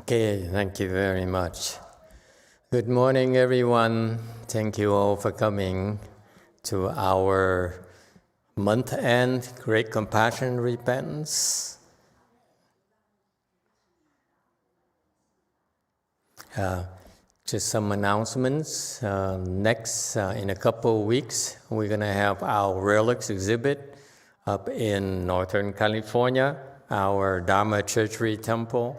Okay, thank you very much. Good morning, everyone. Thank you all for coming to our month-end Great Compassion Repentance. Just some announcements. Next, in a couple of weeks, we're going to have our relics exhibit up in Northern California, our Dharma Church Temple.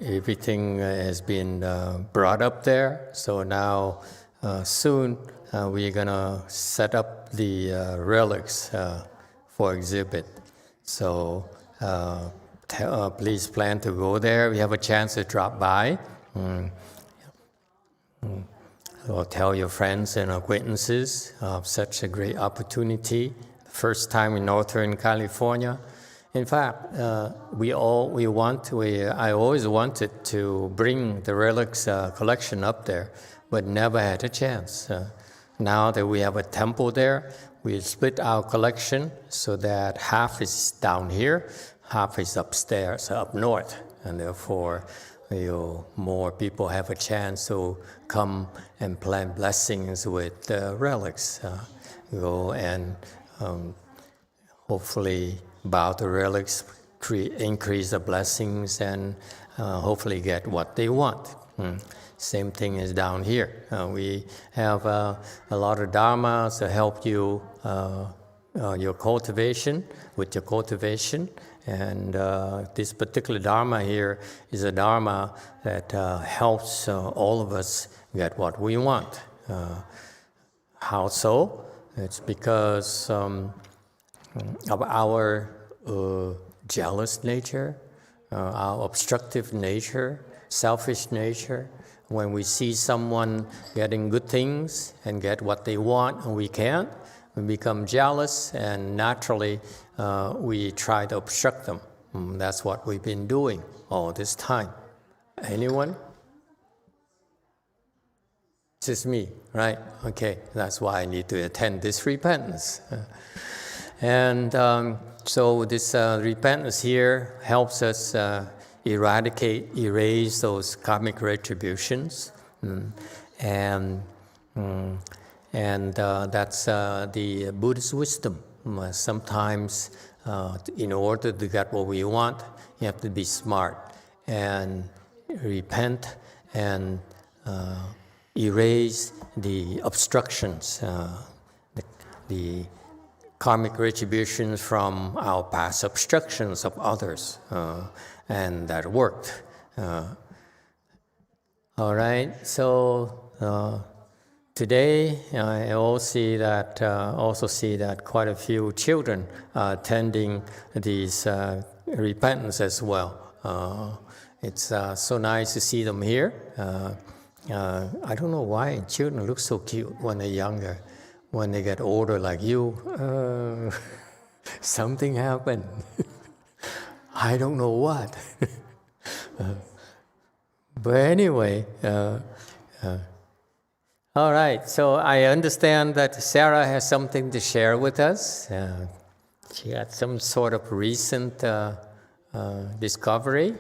Everything has been brought up there, so now soon we're going to set up the relics for exhibit. So please plan to go there. We have a chance to drop by. Or tell your friends and acquaintances of such a great opportunity. The first time in Northern California. In fact, I always wanted to bring the relics collection up there, but never had a chance. Now that we have a temple there, we split our collection so that half is down here, half is upstairs, up north, and therefore more people have a chance to come and plant blessings with the relics. Go and hopefully bow the relics, increase the blessings, and hopefully get what they want. Same thing is down here. We have a lot of dharmas to help you your cultivation, and this particular dharma here is a dharma that helps all of us get what we want. How so? It's because of our jealous nature, our obstructive nature, selfish nature. When we see someone getting good things and get what they want and we can't, we become jealous, and naturally we try to obstruct them. That's what we've been doing all this time. Anyone? Just me, right? Okay, that's why I need to attend this repentance. And so this repentance here helps us erase those karmic retributions, and that's the Buddhist wisdom. Sometimes, in order to get what we want, you have to be smart and repent and erase the obstructions, the karmic retributions from our past obstructions of others, and that worked. All right, so today I also see that quite a few children are attending these repentance as well. It's so nice to see them here. I don't know why children look so cute when they're younger. When they get older like you, something happened. I don't know what. But anyway, all right, so I understand that Sarah has something to share with us. She had some sort of recent discovery.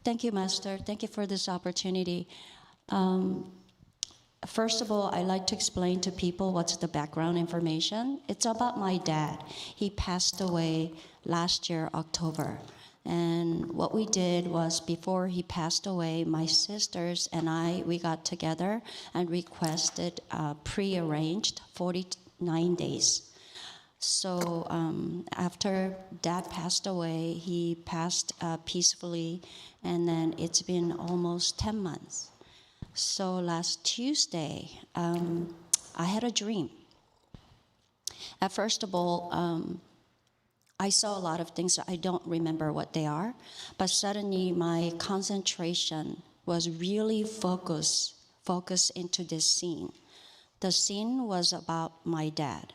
Thank you, Master. Thank you for this opportunity. First of all, I'd like to explain to people what's the background information. It's about my dad. He passed away last year, October. And what we did was, before he passed away, my sisters and we got together and requested pre-arranged 49 days. So after Dad passed away, he passed peacefully, and then it's been almost 10 months. So last Tuesday, I had a dream. First of all, I saw a lot of things. I don't remember what they are, but suddenly my concentration was really focused into this scene. The scene was about my dad.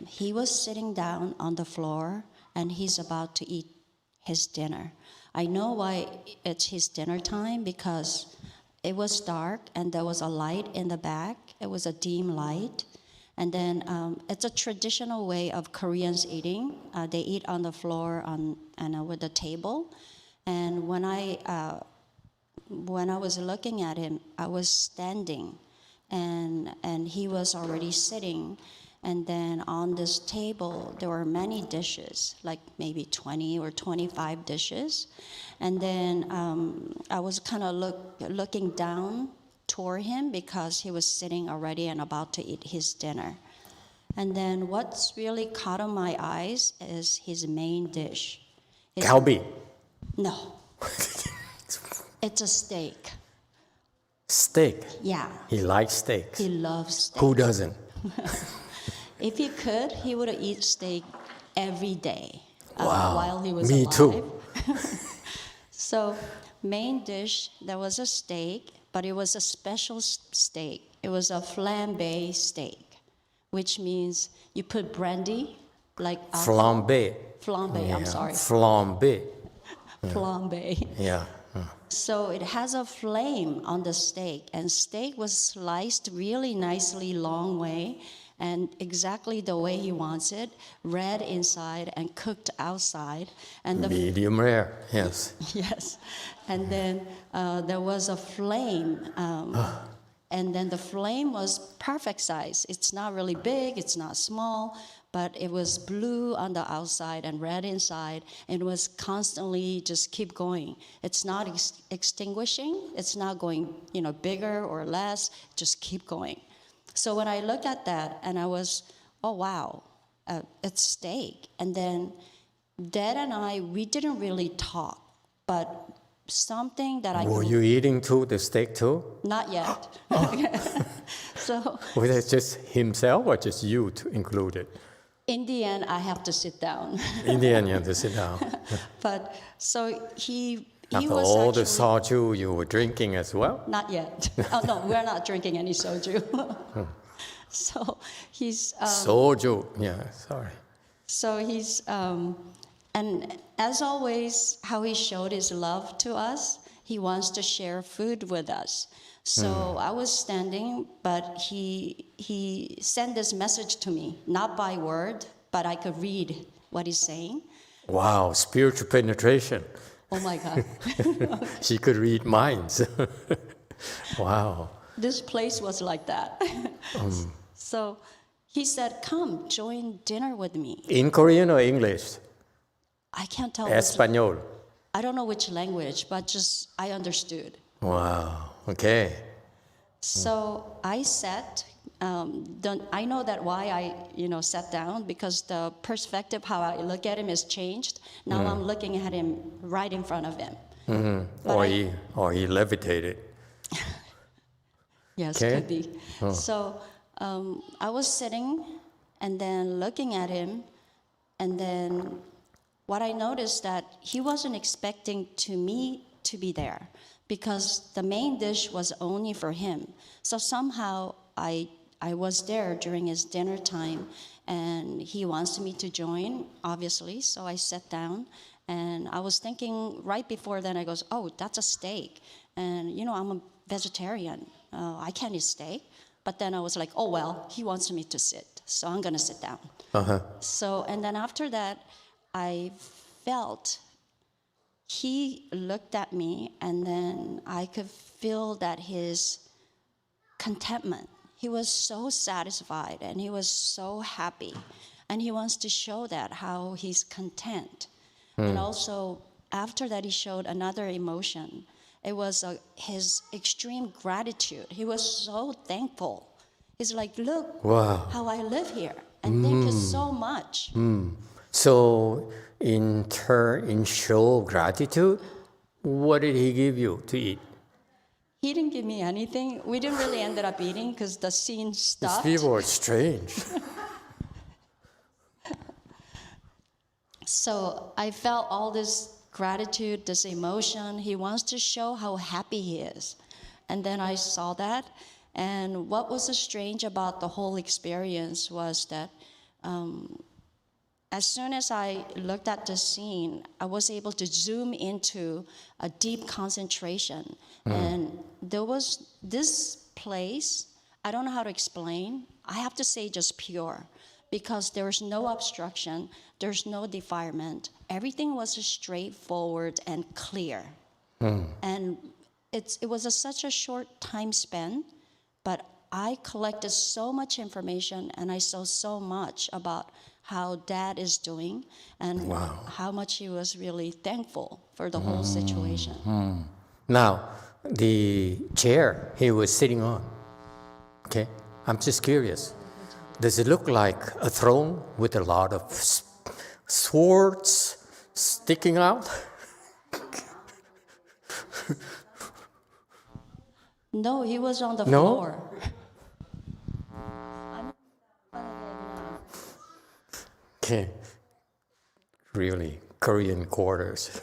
He was sitting down on the floor, and he's about to eat his dinner. I know why it's his dinner time, because it was dark and there was a light in the back. It was a dim light. And then it's a traditional way of Koreans eating. They eat on the floor with the table. And when I was looking at him, I was standing, and he was already sitting. And then on this table, there were many dishes, like maybe 20 or 25 dishes. And then I was kind of looking down toward him because he was sitting already and about to eat his dinner. And then what's really caught on my eyes is his main dish. Galbi. No. It's a steak. Steak. Yeah. He likes steaks. He loves steak. Who doesn't? If he could, he would eat steak every day while he was Me alive. too. So, main dish, there was a steak, but it was a special steak. It was a flambe steak, which means you put brandy, like Flambe. Flambe, Yeah. I'm sorry. Flambe. Flambe. Yeah. So it has a flame on the steak, and steak was sliced really nicely long way, and exactly the way he wants it, red inside and cooked outside. And Medium rare, yes. yes, and then there was a flame, and then the flame was perfect size. It's not really big, it's not small, but it was blue on the outside and red inside, and it was constantly just keep going. It's not extinguishing, it's not going, bigger or less, just keep going. So when I looked at that, and I was, oh wow, it's steak. And then Dad and I, we didn't really talk, but something that Were you eating too, the steak too? Not yet. So Was it just himself or just you included? in the end, I have to sit down. In the end, you have to sit down. But so he After was all the actually, soju you were drinking as well? not yet. Oh no, we're not drinking any soju. So he's Soju, yeah, sorry. so he's and as always, how he showed his love to us, he wants to share food with us. So I was standing, but he sent this message to me, not by word, but I could read what he's saying. Wow, spiritual penetration. Oh my God. She could read minds. Wow. This place was like that. So he said, come, join dinner with me. In Korean or English? I can't tell Espanol. I don't know which language, but just I understood. Wow, okay. So I sat. I know that why I sat down, because the perspective how I look at him has changed. Now I'm looking at him right in front of him. Or he levitated. Yes, Okay. could be. So I was sitting and then looking at him, and then what I noticed that he wasn't expecting me to be there, because the main dish was only for him. So somehow I was there during his dinner time, and he wants me to join, obviously. So I sat down, and I was thinking right before then, I goes, oh, that's a steak. And, I'm a vegetarian. I can't eat steak. But then I was like, oh, well, he wants me to sit, so I'm going to sit down. So, and then after that, I felt he looked at me, and then I could feel that his contentment. He was so satisfied, and he was so happy. And he wants to show that, how he's content. And also, after that, he showed another emotion. It was his extreme gratitude. He was so thankful. He's like, look how I live here. And thank you so much. So, in show of gratitude, what did he give you to eat? He didn't give me anything. We didn't really end up eating because the scene stopped. These people are strange. So I felt all this gratitude, this emotion. He wants to show how happy he is. And then I saw that. And what was so strange about the whole experience was that as soon as I looked at the scene, I was able to zoom into a deep concentration. And there was this place, I don't know how to explain, I have to say just pure, because there's no obstruction, there's no defilement. Everything was straightforward and clear. And it was such a short time span, but I collected so much information and I saw so much about how Dad is doing and how much he was really thankful for the whole situation. Now, the chair he was sitting on, okay, I'm just curious. Does it look like a throne with a lot of swords sticking out? No, he was on the floor. Okay, really, Korean quarters.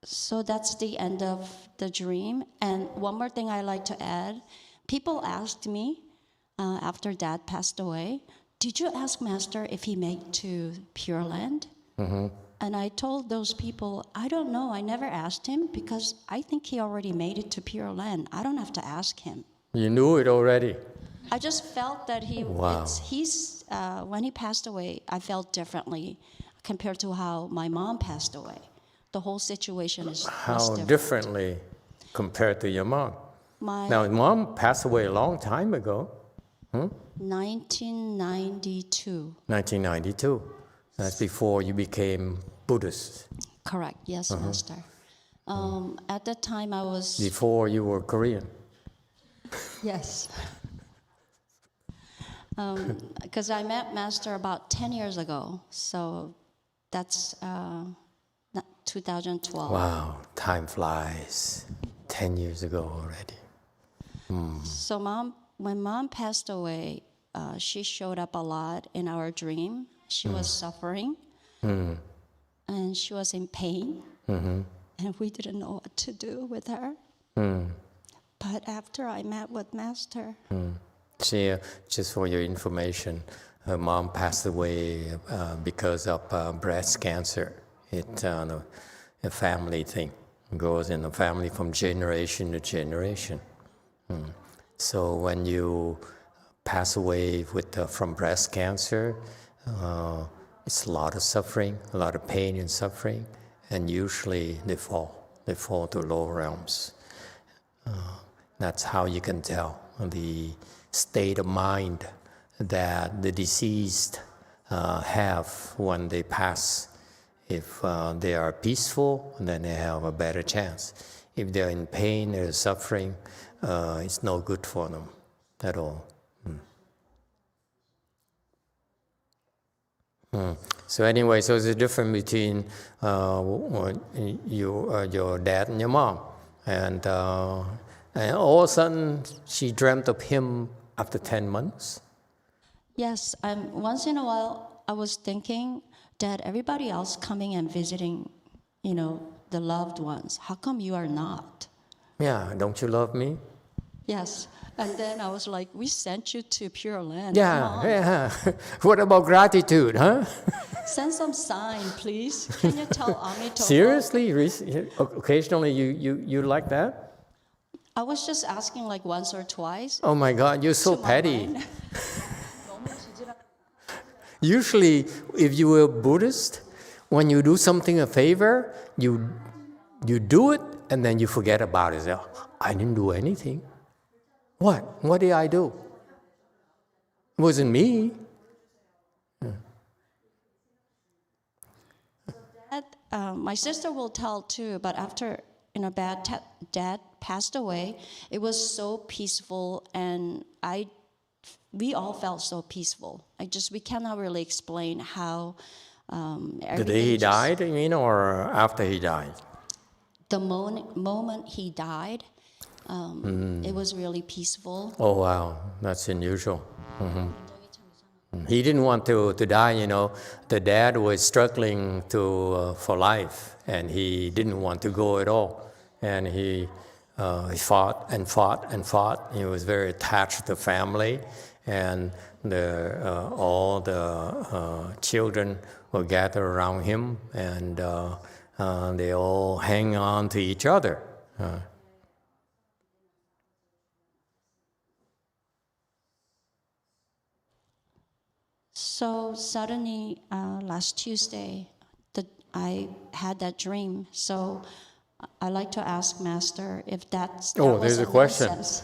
So that's the end of the dream. And one more thing I like to add. People asked me after Dad passed away, did you ask Master if he made to Pure Land? And I told those people, I don't know. I never asked him because I think he already made it to Pure Land. I don't have to ask him. You knew it already? I just felt that when he passed away, I felt differently compared to how my mom passed away. The whole situation was differently compared to your mom? Now, mom passed away a long time ago. 1992. 1992. That's before you became Buddhist. Correct. Yes, Master. At that time, I was... Before you were Korean. Yes. Because I met Master about 10 years ago. So that's 2012. Wow, time flies. 10 years ago already. So when Mom passed away, she showed up a lot in our dream. She was suffering, and she was in pain, and we didn't know what to do with her. But after I met with Master... She, just for your information, her mom passed away because of breast cancer. It's a family thing. It goes in the family from generation to generation. So when you pass away from breast cancer, it's a lot of suffering, a lot of pain and suffering, and usually they fall to lower realms. That's how you can tell the state of mind that the deceased have when they pass. If they are peaceful, then they have a better chance. If they're in pain or suffering, it's no good for them at all. So anyway, so there's a difference between your dad and your mom. And all of a sudden, she dreamt of him after 10 months? Yes, once in a while, I was thinking, Dad, everybody else coming and visiting, the loved ones. How come you are not? Yeah, don't you love me? Yes. And then I was like, we sent you to Pure Land. Yeah. What about gratitude, huh? Send some sign, please. Can you tell Emitofuo? Seriously? Occasionally you like that? I was just asking like once or twice. Oh my God, you're so petty. Usually, if you were Buddhist, when you do something a favor, you do it and then you forget about it. I didn't do anything. What? What did I do? It wasn't me. My sister will tell too, but after Dad passed away, it was so peaceful, and we all felt so peaceful. We cannot really explain how. The day he died, you mean, or after he died? The moment he died, it was really peaceful. Oh wow, that's unusual. He didn't want to die, The dad was struggling for life, and he didn't want to go at all. And he fought and fought and fought. He was very attached to the family, and all the children were gathered around him, and they all hang on to each other. So suddenly, last Tuesday, I had that dream. So I like to ask Master if that was there's a real question. sense.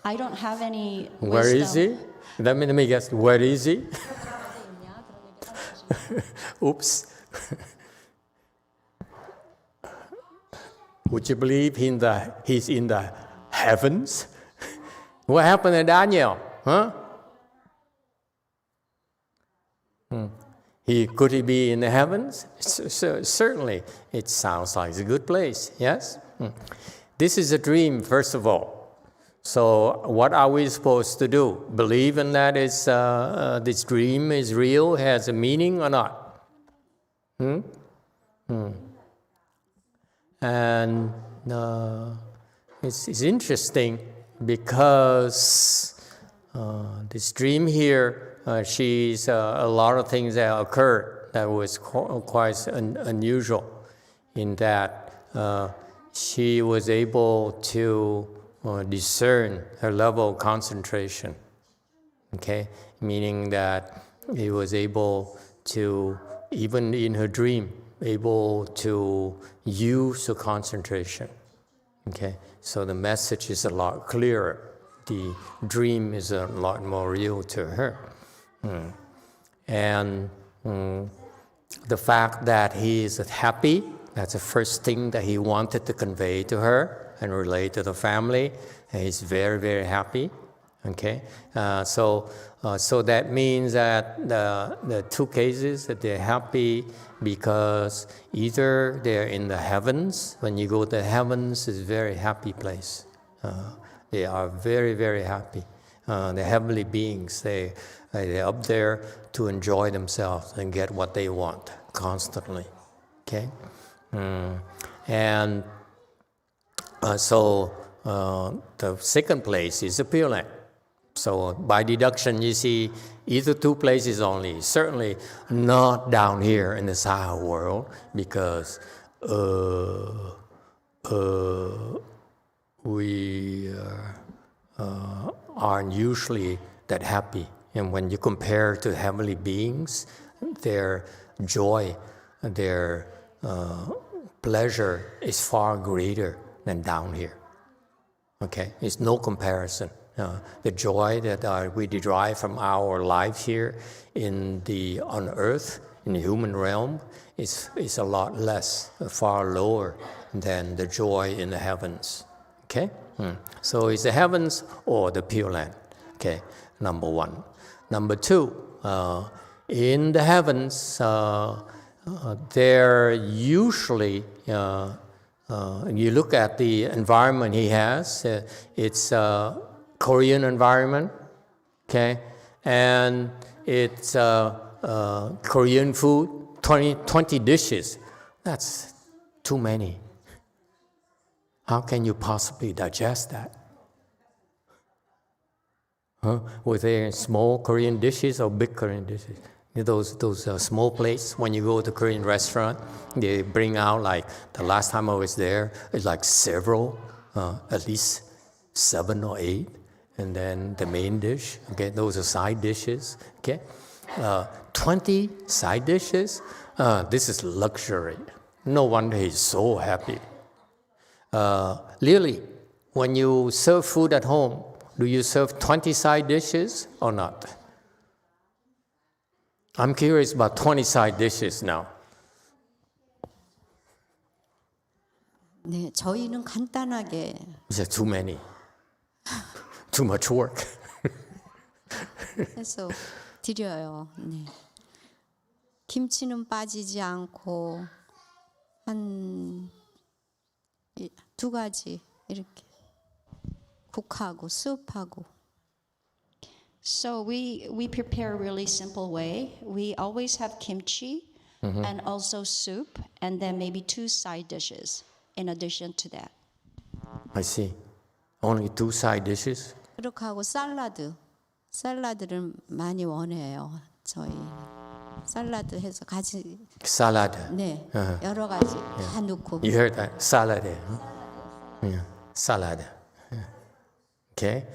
I don't have any wisdom. Where is he? Let me guess. Where is he? Oops. Would you believe he's in the heavens? What happened to Daniel? Huh? Could he be in the heavens? Certainly, it sounds like a good place, yes? This is a dream, first of all. So what are we supposed to do? Believe in that this dream is real, has a meaning or not? And it's interesting because this dream here, she's a lot of things that occurred that was quite unusual in that she was able to discern her level of concentration, okay? Meaning that he was able to, even in her dream, able to use the concentration, okay? So the message is a lot clearer. The dream is a lot more real to her. And the fact that he is happy, that's the first thing that he wanted to convey to her and relate to the family. He's very, very happy. Okay, so that means that the two cases that they're happy because either they're in the heavens. When you go to the heavens, it's a very happy place. They are very, very happy. The heavenly beings, they're up there to enjoy themselves and get what they want constantly. Okay, and so the second place is the Pure Land. So by deduction, you see either two places only. Certainly not down here in the Saha world, because we aren't usually that happy. And when you compare to heavenly beings, their joy, their pleasure is far greater than down here. Okay, it's no comparison. The joy that we derive from our life here on earth, in the human realm, is a lot less, far lower than the joy in the heavens. Okay, so it's the heavens or the Pure Land. Okay, number one. Number two, in the heavens, they're usually. You look at the environment he has. It's Korean environment, okay, and it's Korean food, 20 dishes. That's too many. How can you possibly digest that? Were they small Korean dishes or big Korean dishes? Those small plates, when you go to a Korean restaurant, they bring out, like the last time I was there, it's like several, at least 7 or 8. And then the main dish, okay, those are side dishes, okay. 20 side dishes, this is luxury. No wonder he's so happy. Really, when you serve food at home, do you serve 20 side dishes or not? I'm curious about 20 side dishes now. 네, 저희는 간단하게. Is too many? Too much work. 해서 드려요. 네. 김치는 빠지지 않고 한 2가지 이렇게 국하고 수프하고. So we prepare a really simple way. We always have kimchi and also soup, and then maybe 2 side dishes in addition to that. I see. Only 2 side dishes? 그렇게 하고 샐러드를 많이 원해요. 저희. 샐러드 해서 가지 Salad. 네 여러 가지 다 넣고 You heard that? Salad. Yeah. Salad. Yeah. Okay.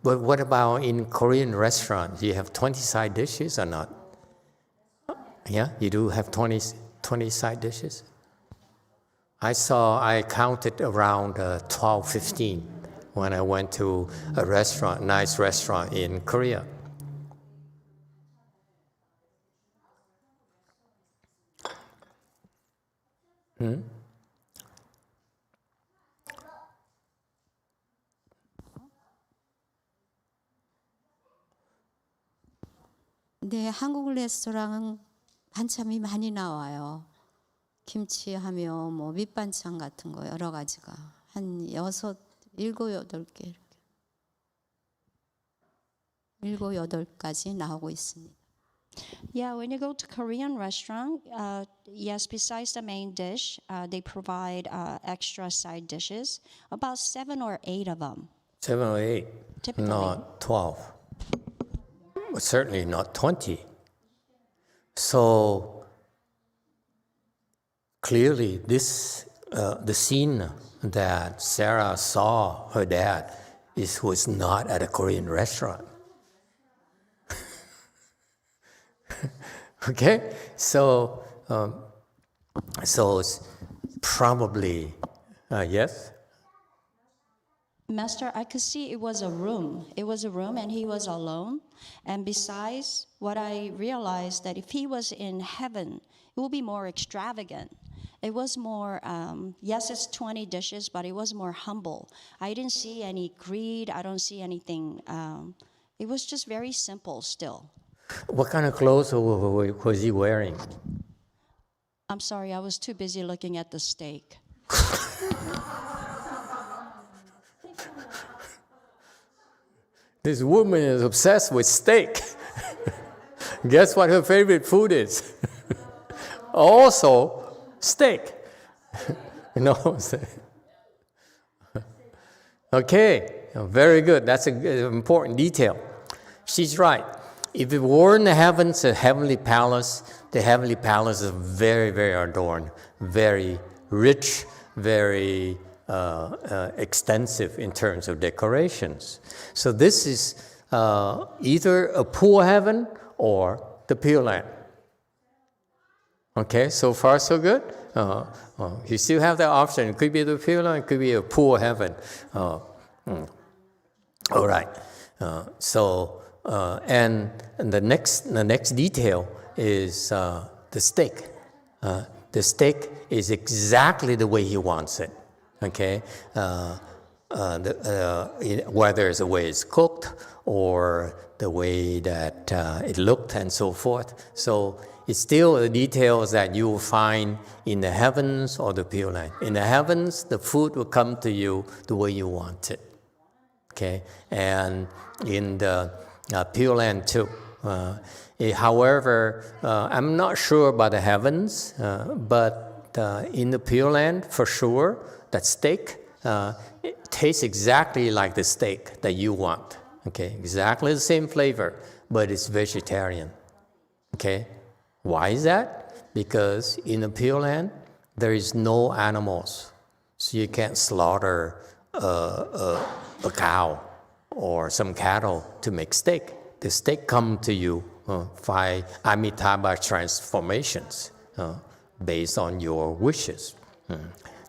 But what about in Korean restaurants? Do you have 20 side dishes or not? Yeah, you do have 20 side dishes? I counted around 12, 15 when I went to a restaurant, nice restaurant in Korea. 네, 한국 레스토랑은 반찬이 많이 나와요. 김치하며 뭐 밑반찬 같은 거 여러 가지가 한 6, 7, 8개 이렇게 7, 8가지 나오고 있습니다. Yeah, when you go to Korean restaurant, yes, besides the main dish, they provide extra side dishes, about 7 or 8 of them. 7 or 8, Typically. not 12. Certainly not 20. So clearly this, the scene that Sarah saw her dad was not at a Korean restaurant. Okay, so it's probably yes. Master, I could see it was a room. It was a room and he was alone. And besides, what I realized that if he was in heaven, it would be more extravagant. It was more, yes, it's 20 dishes, but it was more humble. I didn't see any greed. I don't see anything. It was just very simple still. What kind of clothes was he wearing? I'm sorry, I was too busy looking at the steak. This woman is obsessed with steak. Guess what her favorite food is? Also, steak. You know. Okay, very good. That's an important detail. She's right. If it were in the heavens, the heavenly palace is very, very adorned, very rich, very extensive in terms of decorations. So this is either a poor heaven or the Pure Land. Okay, so far so good? You still have that option. It could be the Pure Land, it could be a poor heaven. All right. And the next detail is the steak. The steak is exactly the way he wants it. Okay, whether it's the way it's cooked or the way that it looked and so forth. So it's still the details that you will find in the heavens or the Pure Land. In the heavens, the food will come to you the way you want it. Okay, and in the Pure Land too. However, I'm not sure about the heavens, but in the Pure Land, for sure, that steak it tastes exactly like the steak that you want. Okay, exactly the same flavor, but it's vegetarian. Okay, why is that? Because in the Pure Land, there is no animals, so you can't slaughter a cow or some cattle to make steak. The steak come to you by Amitabha transformations based on your wishes.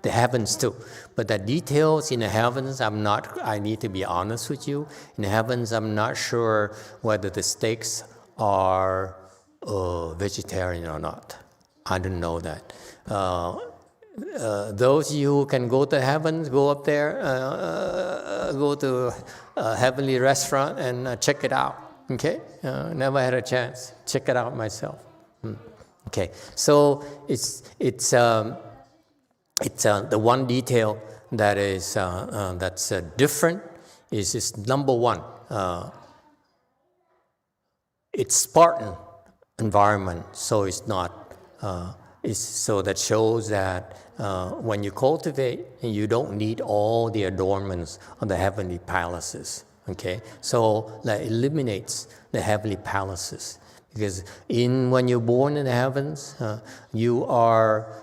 The heavens too. But the details in the heavens, I need to be honest with you. In the heavens, I'm not sure whether the steaks are vegetarian or not. I don't know that. Those of you who can go to heavens, go up there, go to a heavenly restaurant and check it out. Okay? Never had a chance. Check it out myself. Okay. So it's the one detail that is that's different is number one. It's Spartan environment, so it's not. So that shows that when you cultivate, you don't need all the adornments of the heavenly palaces. Okay, so that eliminates the heavenly palaces. Because when you're born in the heavens, you are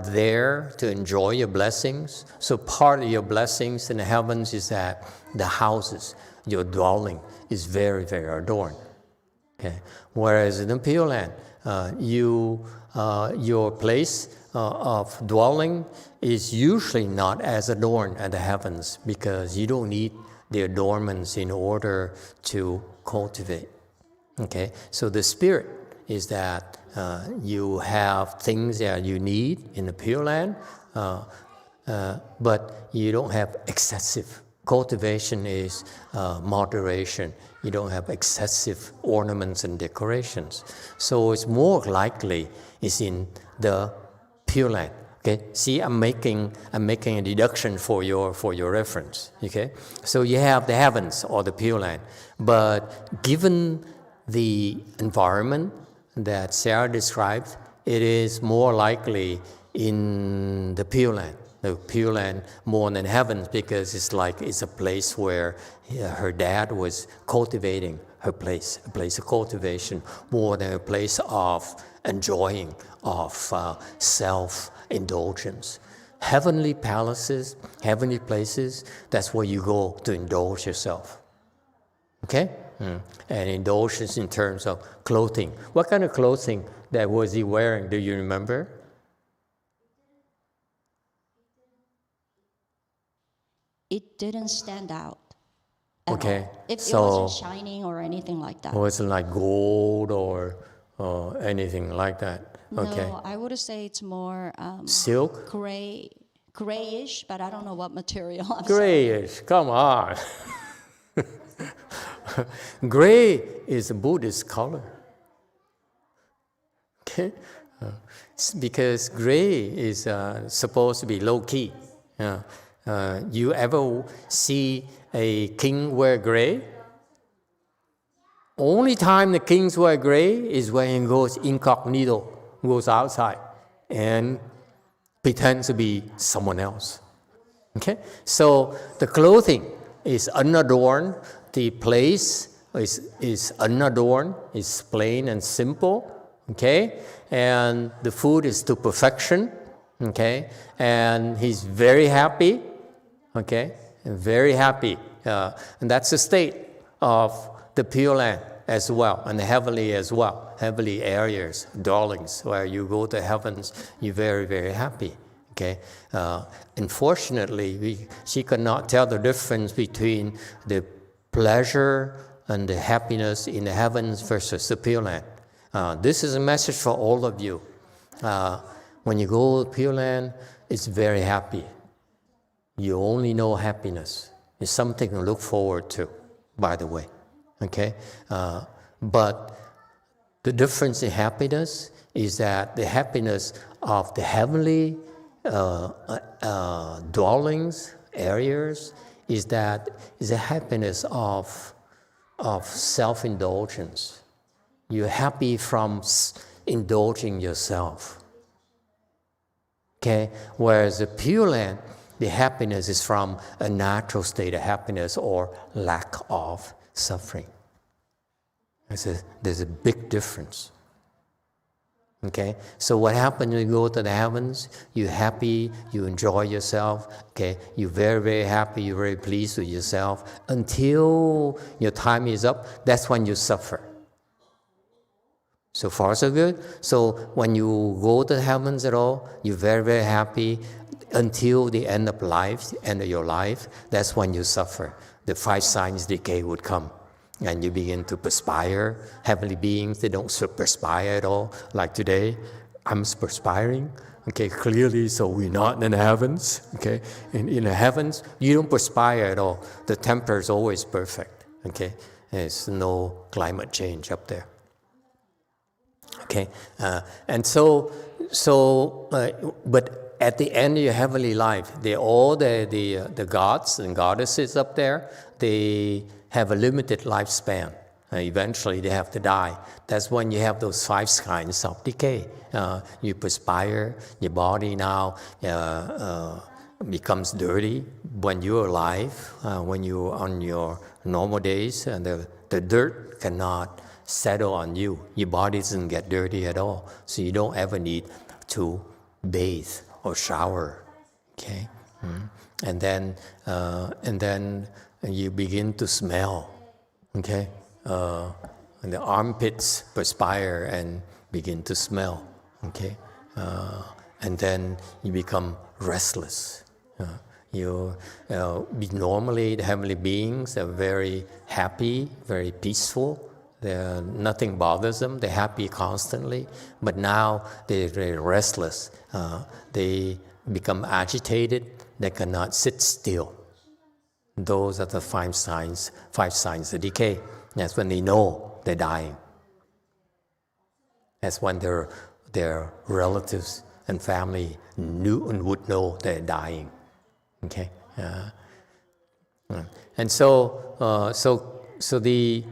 there to enjoy your blessings. So part of your blessings in the heavens is that the houses, your dwelling, is very, very adorned. Okay. Whereas in the Pure Land, your place of dwelling is usually not as adorned as the heavens, because you don't need the adornments in order to cultivate. Okay, so the spirit is that you have things that you need in the Pure Land, but you don't have excessive. Cultivation is moderation. You don't have excessive ornaments and decorations. So it's more likely it's in the Pure Land. Okay, see, I'm making a deduction for your reference. Okay, so you have the heavens or the Pure Land, but given the environment that Sarah described, it is more likely in the Pure Land. The Pure Land more than heavens, because it's a place where her dad was cultivating her place, a place of cultivation, more than a place of enjoying, of self-indulgence. Heavenly palaces, heavenly places, that's where you go to indulge yourself. Okay? And indulgence in terms of clothing. What kind of clothing that was he wearing? Do you remember? It didn't stand out. Okay. It So wasn't shining or anything like that. it wasn't like gold or anything like that. Okay. No, I would say it's more Silk? grayish, but I don't know what material. I'm sorry. Grayish. Come on. Gray is a Buddhist color. Okay? Because gray is supposed to be low-key. You ever see a king wear gray? Only time the kings wear gray is when he goes incognito, goes outside and pretends to be someone else. Okay? So the clothing is unadorned. The place is unadorned, is plain and simple, okay? And the food is to perfection, okay? And he's very happy, okay? Very happy. And that's the state of the Pure Land as well, and the heavenly as well, heavenly areas, dwellings, where you go to heavens, you're very, very happy, okay? Unfortunately, she could not tell the difference between the pleasure and the happiness in the heavens versus the Pure Land. This is a message for all of you. When you go to Pure Land, it's very happy. You only know happiness. It's something to look forward to, by the way. Okay? But the difference in happiness is that the happiness of the heavenly dwellings, areas, is a happiness of self-indulgence. You're happy from indulging yourself. Okay? Whereas the Pure Land, the happiness is from a natural state of happiness or lack of suffering. There's a big difference. Okay, so what happens when you go to the heavens? You're happy, you enjoy yourself. Okay, you're very, very happy, you're very pleased with yourself until your time is up. That's when you suffer. So far, so good. So when you go to the heavens at all, you're very, very happy until the end of life, end of your life. That's when you suffer. The 5 signs decay would come. And you begin to perspire. Heavenly beings, they don't perspire at all. Like today, I'm perspiring. Okay, clearly, so we're not in the heavens. Okay, in the heavens, you don't perspire at all. The temperature is always perfect. Okay, there's no climate change up there. Okay, and but at the end of your heavenly life, the gods and goddesses up there, they have a limited lifespan. Eventually, they have to die. That's when you have those 5 signs of decay. You perspire, your body now becomes dirty when you're alive, when you're on your normal days, and the dirt cannot settle on you. Your body doesn't get dirty at all, so you don't ever need to bathe or shower. Okay, and then you begin to smell. Okay, and the armpits perspire and begin to smell. Okay, and then you become restless. Normally the heavenly beings are very happy, very peaceful. Nothing bothers them. They're happy constantly. But now they're very restless. They become agitated. They cannot sit still. Those are the five signs of decay. That's when they know they're dying. That's when their relatives and family knew and would know they're dying. Okay, and so the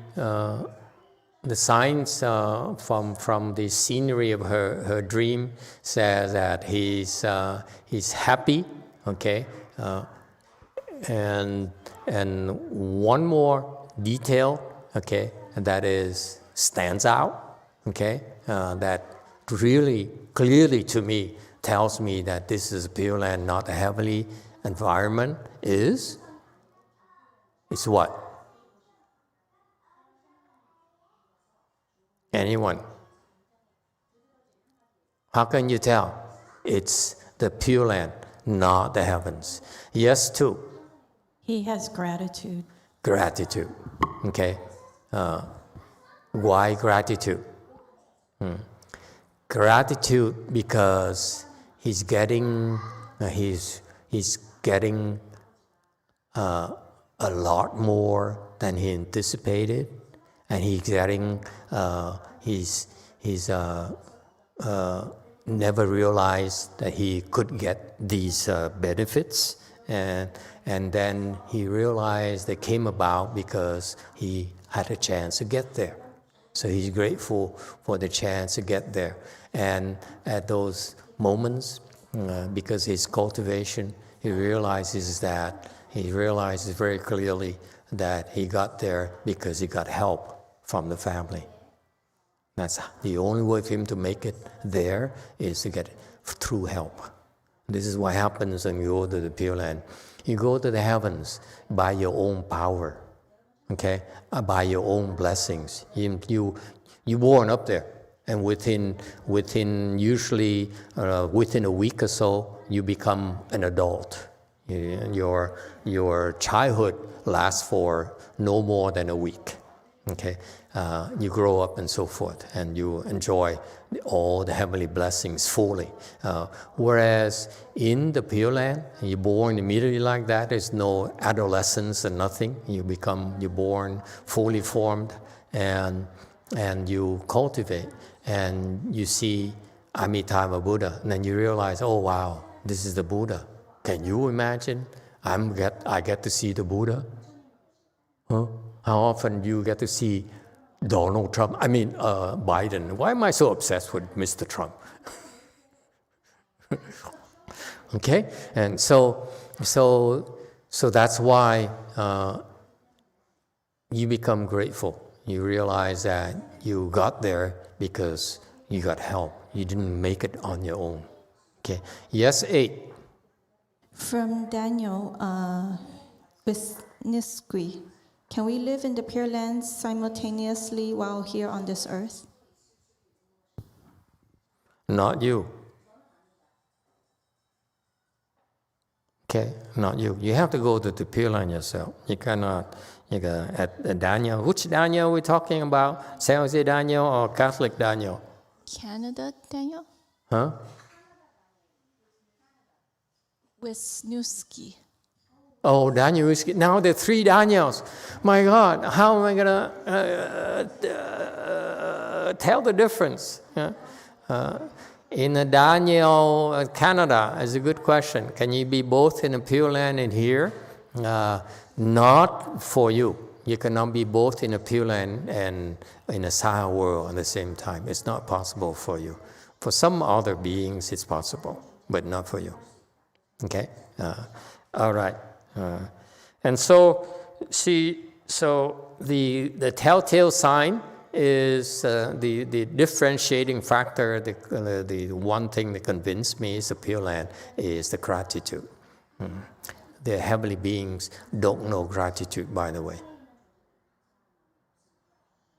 signs from the scenery of her dream says that he's happy. Okay, and one more detail. Okay, that stands out. Okay, that really clearly to me tells me that this is Pure Land, not a heavenly environment. It's what? Anyone? How can you tell? It's the Pure Land, not the heavens. Yes, too. He has gratitude. Gratitude. Okay. Why gratitude? Gratitude because he's getting a lot more than he anticipated, and he's getting he's never realized that he could get these benefits, and then he realized they came about because he had a chance to get there. So he's grateful for the chance to get there. And at those moments, because his cultivation, he realizes very clearly that he got there because he got help from the family. That's the only way for him to make it there, is to get it through help. This is what happens when you go to the Pure Land. You go to the heavens by your own power, okay? By your own blessings. You born up there, and within usually within a week or so, you become an adult. Your childhood lasts for no more than a week. Okay, you grow up and so forth, and you enjoy all the heavenly blessings fully. Whereas in the Pure Land, you're born immediately like that. There's no adolescence and nothing. You're born fully formed, and you cultivate, and you see Amitabha Buddha, and then you realize, oh wow, this is the Buddha. Can you imagine? I get to see the Buddha. Huh? How often do you get to see Donald Trump? Biden. Why am I so obsessed with Mr. Trump? Okay, and so that's why you become grateful. You realize that you got there because you got help. You didn't make it on your own. Okay. Yes, 8. From Daniel with Niskwi. Can we live in the Pure Land simultaneously while here on this earth? Not you. Okay, not you. You have to go to the Pure Land yourself. You cannot. At Daniel. Which Daniel are we talking about? San Jose Daniel or Catholic Daniel? Canada Daniel? Huh? Wisniewski. Oh, Daniel. Now there are 3 Daniels. My God, how am I going to tell the difference? In a Daniel, Canada is a good question. Can you be both in a Pure Land and here? Not for you. You cannot be both in a Pure Land and in a Saha world at the same time. It's not possible for you. For some other beings, it's possible, but not for you. Okay? All right. And so the telltale sign is the differentiating factor, the one thing that convinced me is the Pure Land is the gratitude. The heavenly beings don't know gratitude, by the way.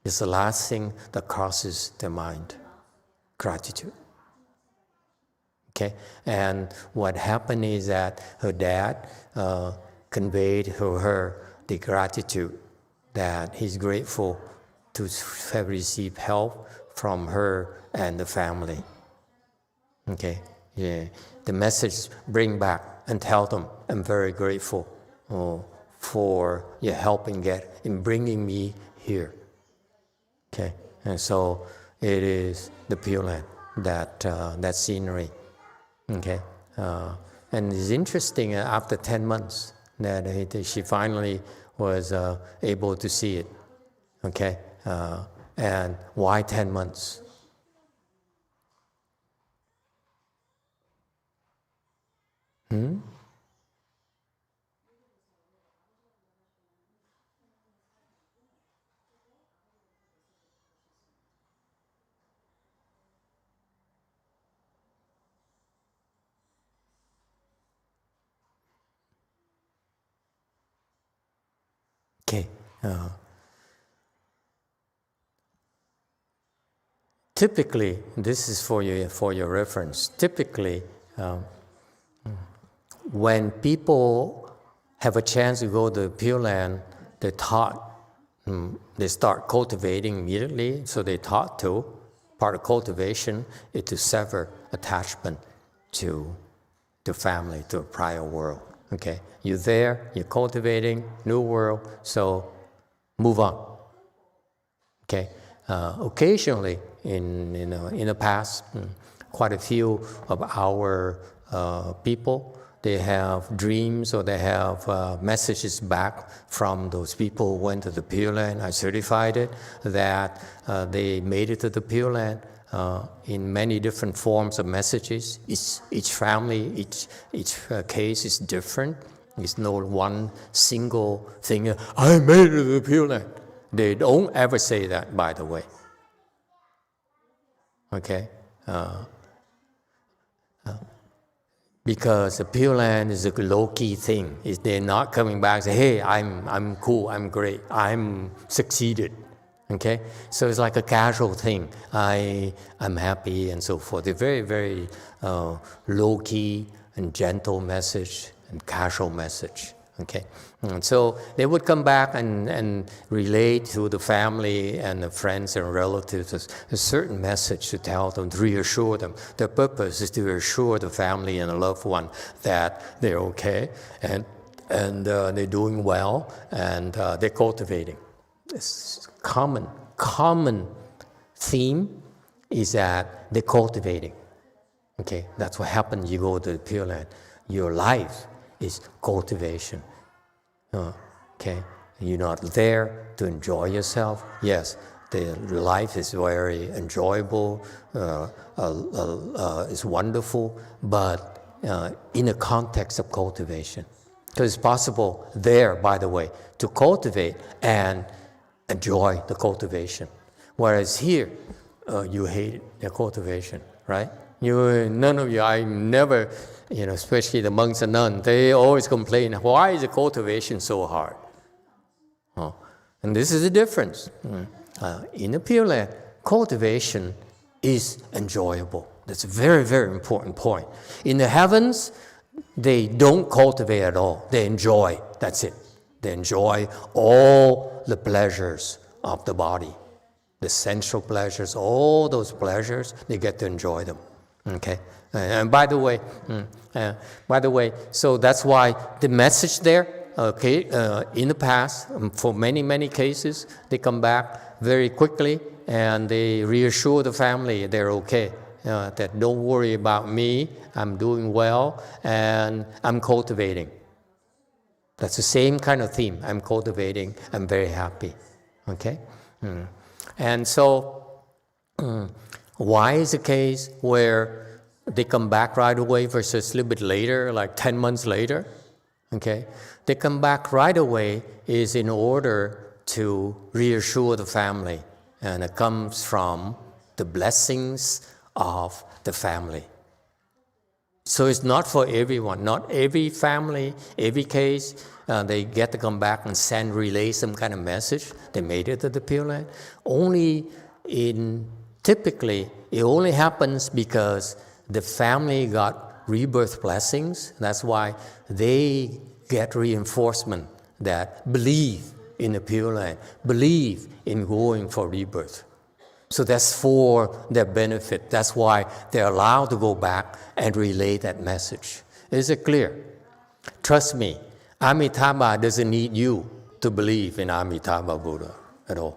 It's the last thing that crosses their mind, gratitude. Okay, and what happened is that her dad conveyed to her the gratitude that he's grateful to have received help from her and the family. Okay, yeah. The message bring back and tell them, I'm very grateful for your help in bringing me here. Okay, and so it is the Pure Land, that scenery. Okay, and it's interesting, after 10 months that she finally was able to see it. Okay, and why 10 months? Okay. Typically, this is for your reference. Typically, when people have a chance to go to the Pure Land, they start cultivating immediately. So they taught to part of cultivation is to sever attachment to the family, to a prior world. Okay, you're there, you're cultivating new world, so move on. Okay, occasionally in the past, quite a few of our people, they have dreams or they have messages back from those people who went to the Pure Land. I certified it that they made it to the Pure Land. In many different forms of messages. Each family, each case is different. It's no one single thing, I made it to the Pure Land. They don't ever say that, by the way. Okay? Because the Pure Land is a low-key thing. They're not coming back and say, hey, I'm cool, I'm great, I'm succeeded. Okay, so it's like a casual thing. I'm happy and so forth. A very, very low-key and gentle message and casual message. Okay, and so they would come back and relate to the family and the friends and relatives a certain message to tell them, to reassure them. Their purpose is to reassure the family and the loved one that they're okay and they're doing well and they're cultivating. This common theme is that they're cultivating. Okay, that's what happens. You go to the Pure Land. Your life is cultivation. Okay, you're not there to enjoy yourself. Yes, the life is very enjoyable. It's wonderful, but in a context of cultivation, because it's possible there, by the way, to cultivate and enjoy the cultivation. Whereas here, you hate the cultivation, right? None of you, I never, especially the monks and nuns, they always complain, why is the cultivation so hard? And this is the difference. In the Pure Land, cultivation is enjoyable. That's a very, very important point. In the heavens, they don't cultivate at all. They enjoy, that's it. They enjoy all the pleasures of the body, the sensual pleasures, all those pleasures, they get to enjoy them. Okay, and by the way, so that's why the message there. Okay, in the past, for many cases, they come back very quickly and they reassure the family they're okay. That don't worry about me. I'm doing well and I'm cultivating. That's the same kind of theme. I'm cultivating. I'm very happy. Okay? And so, why is the case where they come back right away versus a little bit later, like 10 months later. Okay, they come back right away is in order to reassure the family, and it comes from the blessings of the family. So it's not for everyone, not every family, every case, they get to come back and relay some kind of message. They made it to the Pure Land. Typically, it only happens because the family got rebirth blessings. That's why they get reinforcement that believe in the Pure Land, believe in going for rebirth. So that's for their benefit. That's why they're allowed to go back and relay that message. Is it clear? Trust me, Amitabha doesn't need you to believe in Amitabha Buddha at all.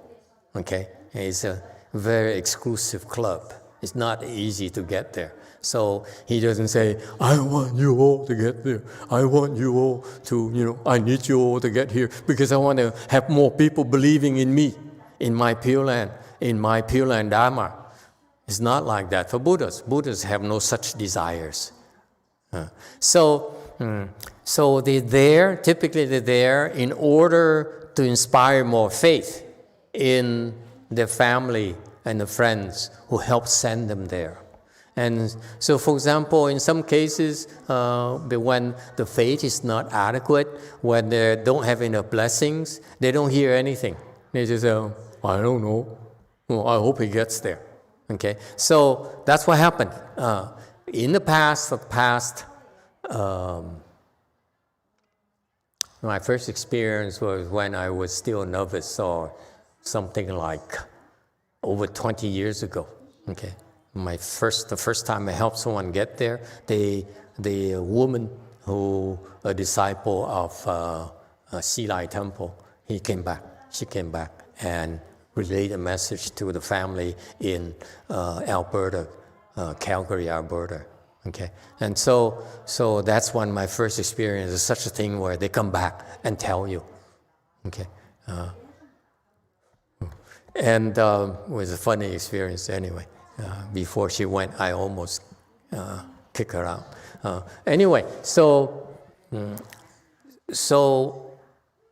Okay? It's a very exclusive club. It's not easy to get there. So he doesn't say, I want you all to get there. I want you all to, I need you all to get here because I want to have more people believing in me, in my Pure Land, in my Pure Land Dharma. It's not like that for Buddhas. Buddhas have no such desires. So typically they're there in order to inspire more faith in their family and the friends who help send them there. And so, for example, in some cases, when the faith is not adequate, when they don't have enough blessings, they don't hear anything. They just say, I don't know. Well, I hope he gets there. Okay, so that's what happened. In the past, my first experience was when I was still a novice, or something like over 20 years ago. Okay. The first time I helped someone get there, the woman who a disciple of Silai Temple, she came back and relayed a message to the family in Alberta, Calgary, Alberta. Okay, and so that's one of my first experience. Is such a thing where they come back and tell you. Okay, and it was a funny experience anyway. Before she went, I almost kicked her out. Anyway, so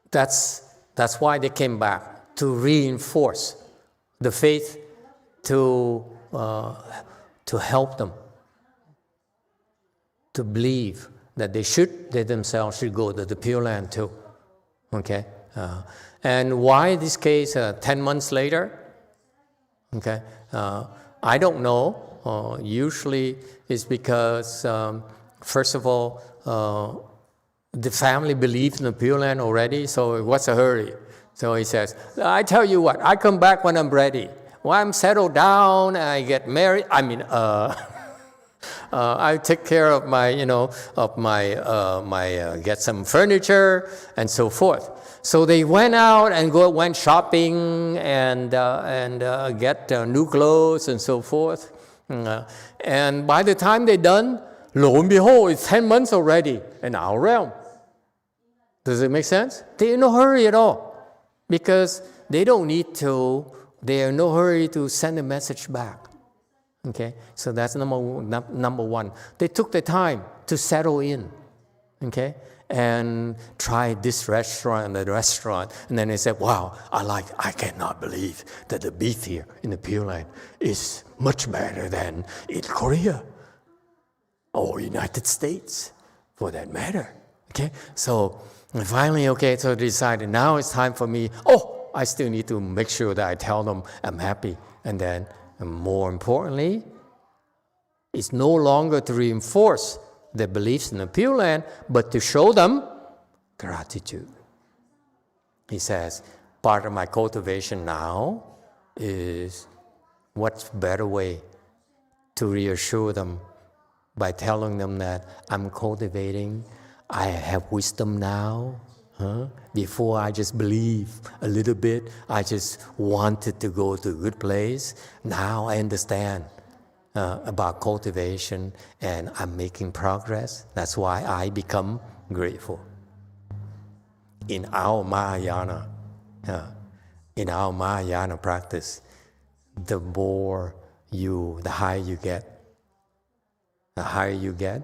that's why they came back, to reinforce the faith, to help them, to believe that they themselves should go to the Pure Land too. Okay, and why this case 10 months later? Okay. I don't know. Usually it's because, first of all, the family believes in the Pure Land already, so what's a hurry? So he says, I tell you what, I come back when I'm ready. When I'm settled down, I get married. I take care of get some furniture and so forth. So they went out and went shopping and get new clothes and so forth. And by the time they're done, lo and behold, it's 10 months already in our realm. Does it make sense? They're in no hurry at all because they are in no hurry to send a message back. Okay, so that's number one. They took the time to settle in. Okay. And try this restaurant and that restaurant. And then they said, wow, I cannot believe that the beef here in the Pure Land is much better than in Korea or United States, for that matter. Okay, so finally, so they decided now it's time for me. I still need to make sure that I tell them I'm happy. And then, more importantly, it's no longer to reinforce their beliefs in the Pure Land, but to show them gratitude. He says, part of my cultivation now is what's better way to reassure them by telling them that I'm cultivating, I have wisdom now. Before I just believe a little bit, I just wanted to go to a good place. Now I understand about cultivation, and I'm making progress. That's why I become grateful. In our Mahayana practice, the higher you get, The higher you get,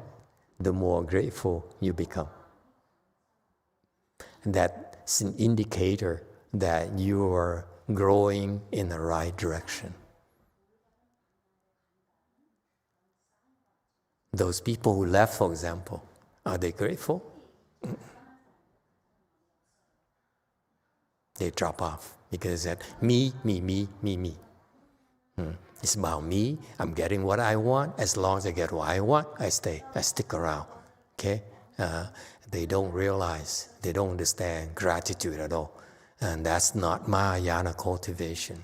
the more grateful you become. And that's an indicator that you are growing in the right direction. Those people who left, for example, are they grateful? They drop off because they said, me. It's about me. I'm getting what I want. As long as I get what I want, I stay. I stick around. Okay? They don't realize, they don't understand gratitude at all. And that's not Mahayana cultivation.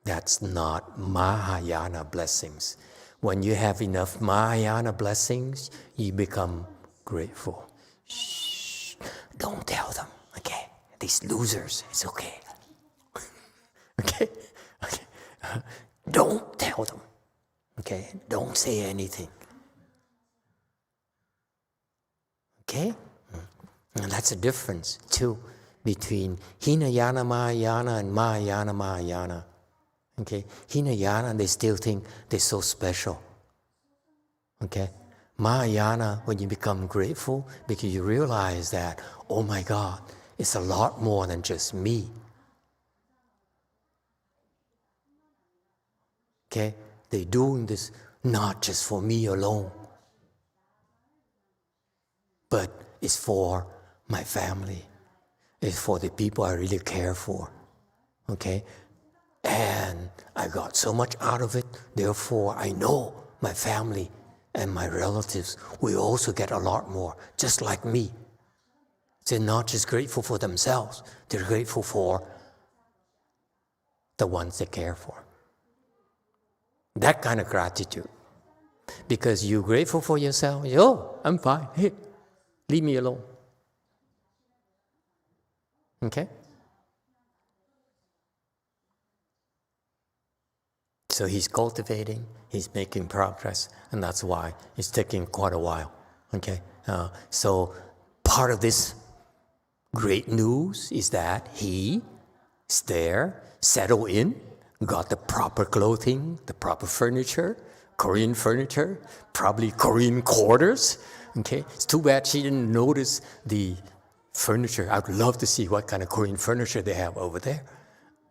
That's not Mahayana blessings. When you have enough Mahayana blessings, you become grateful. Shh, don't tell them, okay? These losers, it's okay. Okay? Don't tell them, okay? Don't say anything. Okay? And that's the difference, too, between Hinayana Mahayana and Mahayana Mahayana. Okay? Hinayana, they still think they're so special. Okay? Mahayana, when you become grateful, because you realize that, oh my God, it's a lot more than just me. Okay? They're doing this not just for me alone, but it's for my family. It's for the people I really care for. Okay? And I got so much out of it, therefore I know my family and my relatives will also get a lot more, just like me. They're not just grateful for themselves, they're grateful for the ones they care for. That kind of gratitude. Because you're grateful for yourself, oh, I'm fine, hey, leave me alone. Okay? So he's cultivating, he's making progress, and that's why it's taking quite a while. Okay? So part of this great news is that he's there, settled in, got the proper clothing, the proper furniture, Korean furniture, probably Korean quarters. Okay? It's too bad she didn't notice the furniture. I'd love to see what kind of Korean furniture they have over there.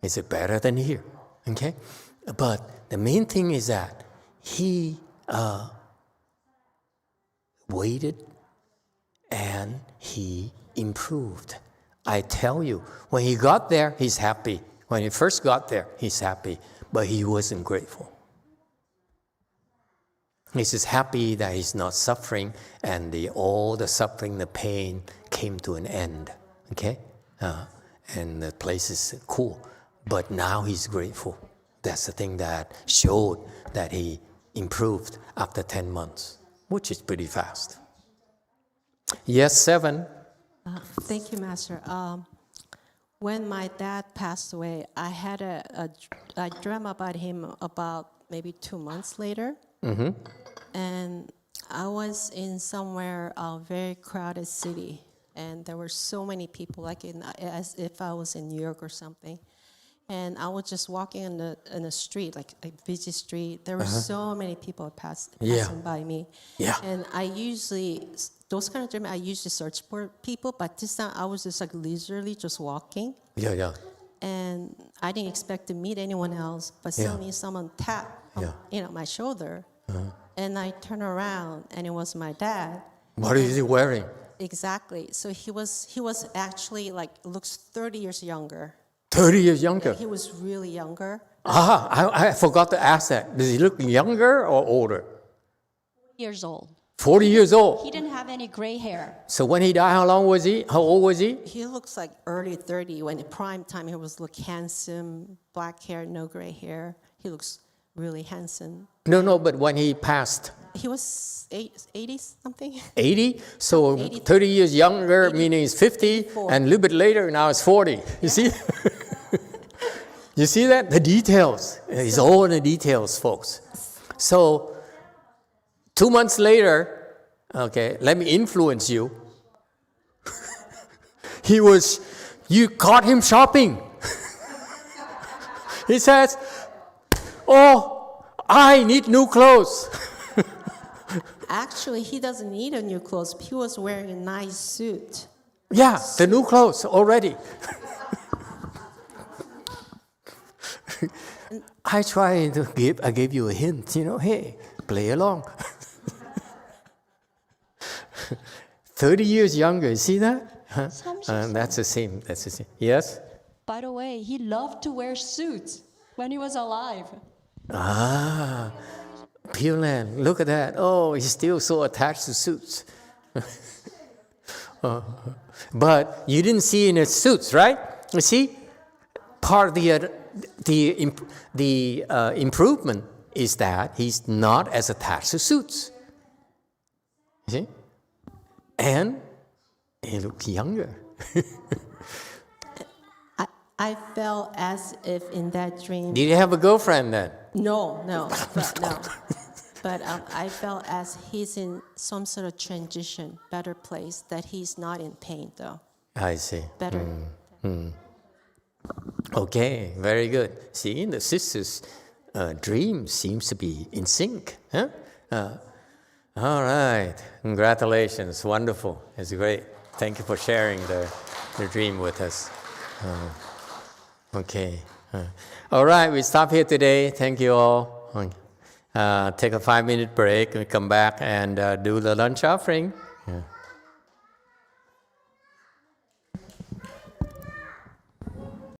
Is it better than here? Okay? But the main thing is that he waited and he improved. I tell you, when he got there, he's happy. When he first got there, he's happy, but he wasn't grateful. He's just happy that he's not suffering, and all the suffering, the pain came to an end. Okay? And the place is cool. But now he's grateful. That's the thing that showed that he improved after 10 months, which is pretty fast. Yes, 7. Thank you, Master. When my dad passed away, I dreamt about him about maybe 2 months later. Mm-hmm. And I was in somewhere, a very crowded city. And there were so many people, as if I was in New York or something. And I was just walking in the street, like a busy street. There were so many people passing by me. Yeah. And I usually, those kind of dreams, I usually search for people, but this time I was just like leisurely just walking. Yeah. And I didn't expect to meet anyone else, but suddenly someone tapped my shoulder. And I turned around, and it was my dad. What is he wearing? Exactly. So he was actually looks 30 years younger. 30 years younger? He was really younger. I forgot to ask that. Does he look younger or older? 40 years old. 40 years old? He didn't have any gray hair. So when he died, how old was he? He looks like early 30. When in prime time, he look handsome, black hair, no gray hair. He looks really handsome. No, but when he passed? He was 80 something. 80? So 80, 30 years younger, 80, meaning he's 50, 54. And a little bit later, now it's 40. You see? You see that? The details. It's all in the details, folks. So 2 months later, okay, let me influence you. You caught him shopping. He says, oh, I need new clothes. Actually, he doesn't need a new clothes. He was wearing a nice suit. Yeah, the new clothes already. I gave you a hint, hey, play along. 30 years younger, see that? Huh? That's the same. Yes? By the way, he loved to wear suits when he was alive. Ah, Pure Land, look at that. Oh, he's still so attached to suits. But you didn't see in his suits, right? You see, part of the improvement is that he's not as attached to suits. You see? And he looks younger. I felt as if in that dream. Did you have a girlfriend then? No. But I felt as he's in some sort of transition, better place, that he's not in pain though. I see. Better. Okay, very good. See, the sister's dream seems to be in sync. Huh? All right. Congratulations. Wonderful. It's great. Thank you for sharing the dream with us. Okay. All right, we stop here today. Thank you all. Take a 5-minute break and come back and do the lunch offering. Yeah.